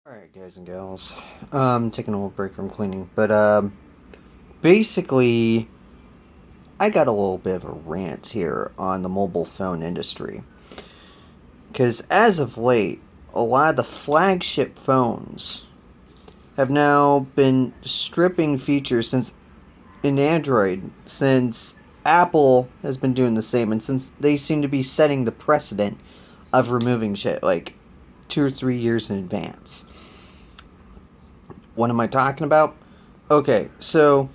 Alright, guys and gals. Taking a little break from cleaning, but basically, I got a little bit of a rant here on the mobile phone industry. Because as of late, a lot of the flagship phones have now been stripping features in Android, since Apple has been doing the same, and since they seem to be setting the precedent of removing shit like 2 or 3 years in advance. What am I talking about? Okay, so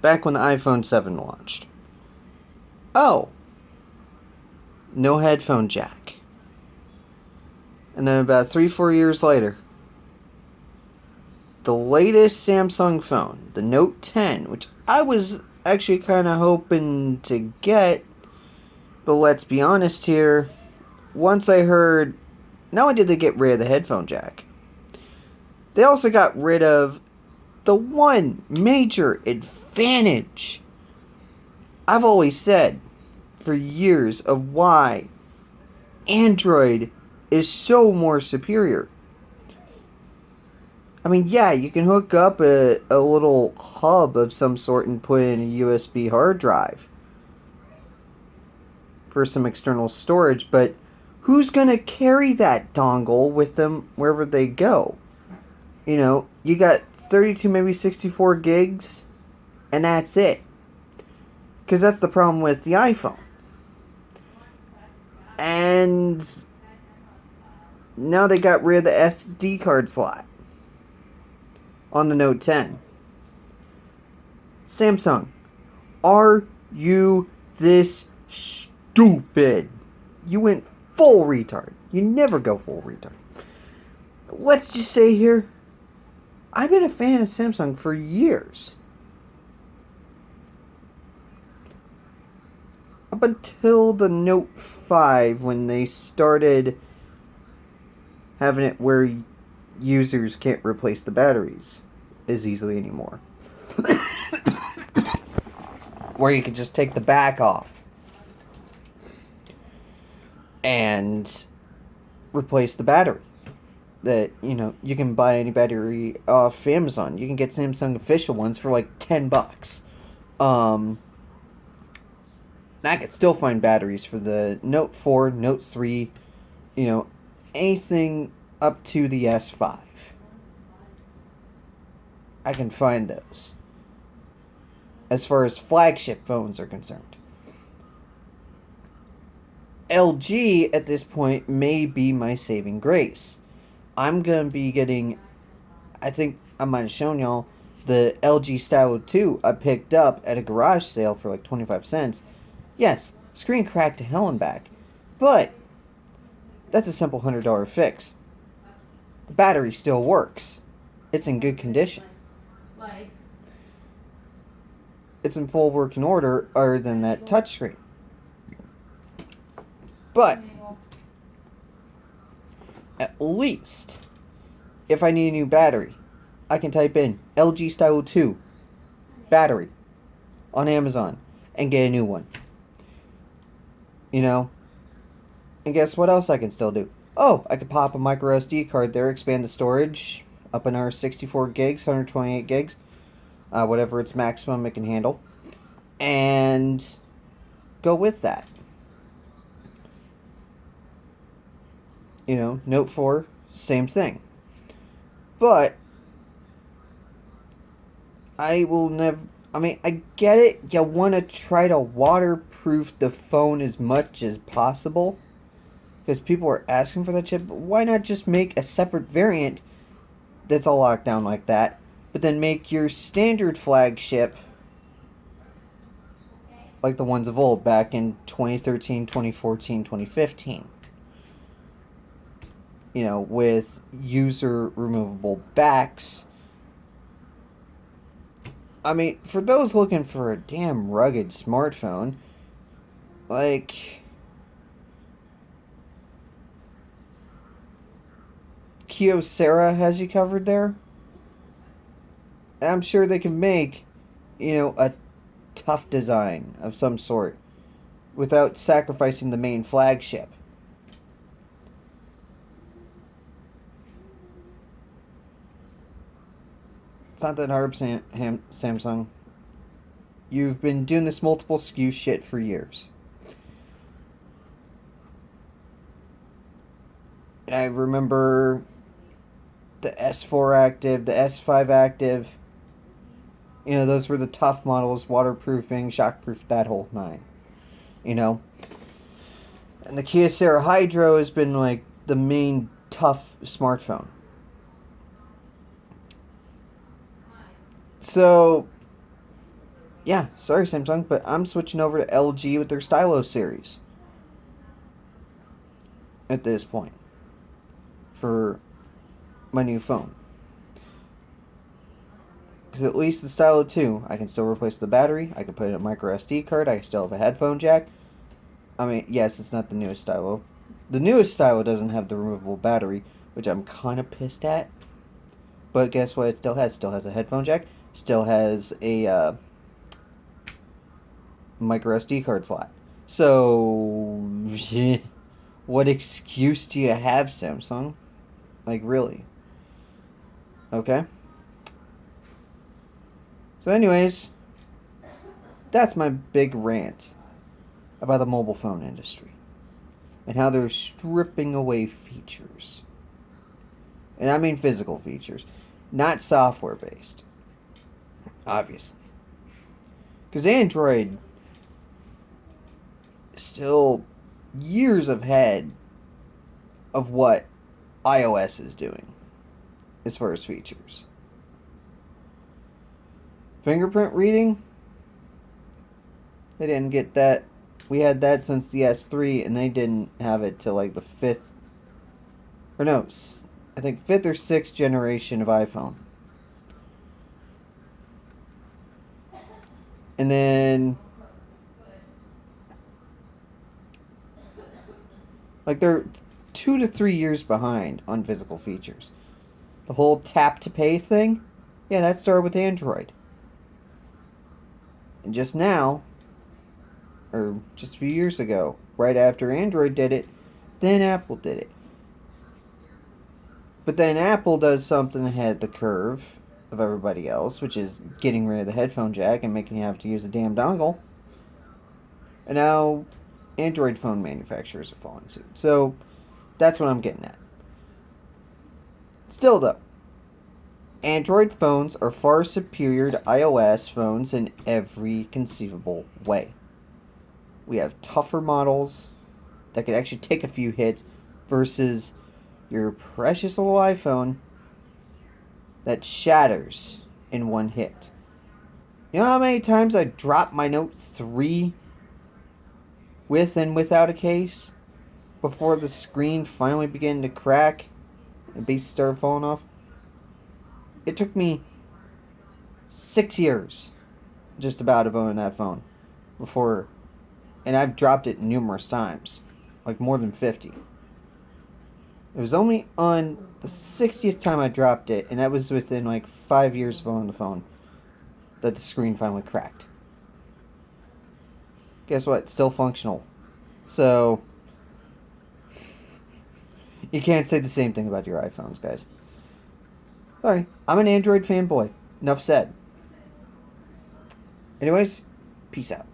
back when the iPhone 7 launched. Oh, no headphone jack. And then about 3, 4 years later, the latest Samsung phone, the Note 10, which I was actually kind of hoping to get, but let's be honest here, once I heard, not only did they get rid of the headphone jack, they also got rid of the one major advantage I've always said for years of why Android is so more superior. I mean, yeah, you can hook up a little hub of some sort and put in a USB hard drive for some external storage, but who's going to carry that dongle with them wherever they go? You got 32, maybe 64 gigs, and that's it. Because that's the problem with the iPhone. And now they got rid of the SD card slot on the Note 10. Samsung, are you this stupid? You went full retard. You never go full retard. Let's just say here, I've been a fan of Samsung for years. Up until the Note 5, when they started having it where users can't replace the batteries as easily anymore. Where you can just take the back off and replace the battery. That, you can buy any battery off Amazon. You can get Samsung official ones for like $10. I could still find batteries for the Note 4, Note 3, anything up to the S5. I can find those. As far as flagship phones are concerned. LG at this point may be my saving grace. I'm going to be getting, I think I might have shown y'all, the LG Stylo 2 I picked up at a garage sale for like 25 cents. Yes, screen cracked to hell and back, but that's a simple $100 fix. The battery still works. It's in good condition. It's in full working order other than that touchscreen. But at least, if I need a new battery, I can type in LG Stylo 2 battery on Amazon and get a new one. And guess what else I can still do? Oh, I could pop a micro SD card there, expand the storage up another 64 gigs, 128 gigs, whatever its maximum it can handle, and go with that. Note 4, same thing. But I will never... I get it. You want to try to waterproof the phone as much as possible, because people are asking for that chip. But why not just make a separate variant that's all locked down like that, but then make your standard flagship like the ones of old back in 2013, 2014, 2015. With user removable backs. For those looking for a damn rugged smartphone, like Kyocera has you covered there. I'm sure they can make, a tough design of some sort without sacrificing the main flagship. It's not that hard, Samsung. You've been doing this multiple SKU shit for years. And I remember the S4 Active, the S5 Active. You know, those were the tough models, waterproofing, shockproof, that whole nine. You know? And the Kyocera Hydro has been like the main tough smartphone. So, yeah, sorry Samsung, but I'm switching over to LG with their Stylo series at this point for my new phone. Because at least the Stylo 2, I can still replace the battery, I can put in a micro SD card, I still have a headphone jack. I mean, yes, it's not the newest Stylo. The newest Stylo doesn't have the removable battery, which I'm kind of pissed at. But guess what it still has? Still has a headphone jack, still has a micro SD card slot. So, what excuse do you have, Samsung? Like, really? Okay. So anyways, that's my big rant about the mobile phone industry and how they're stripping away features. And I mean physical features, not software based. Obviously. Because Android is still years ahead of what iOS is doing as far as features. Fingerprint reading, they didn't get that. We had that since the S3, and they didn't have it till like the fifth, or no, I think fifth or sixth generation of iPhone. And then, like, they're 2 to 3 years behind on physical features. The whole tap to pay thing, yeah, that started with Android. And just now, or just a few years ago, right after Android did it, then Apple did it. But then Apple does something ahead the curve of everybody else, which is getting rid of the headphone jack and making you have to use a damn dongle. And now Android phone manufacturers are following suit. So that's what I'm getting at. Still though, Android phones are far superior to iOS phones in every conceivable way. We have tougher models that could actually take a few hits versus your precious little iPhone that shatters in one hit. You know how many times I dropped my Note 3 with and without a case before the screen finally began to crack and base started falling off? It took me 6 years just about of owning that phone before, and I've dropped it numerous times, like more than 50. It was only on the 60th time I dropped it, and that was within like 5 years of owning the phone, that the screen finally cracked. Guess what? It's still functional. So, you can't say the same thing about your iPhones, guys. Sorry, I'm an Android fanboy. Enough said. Anyways, peace out.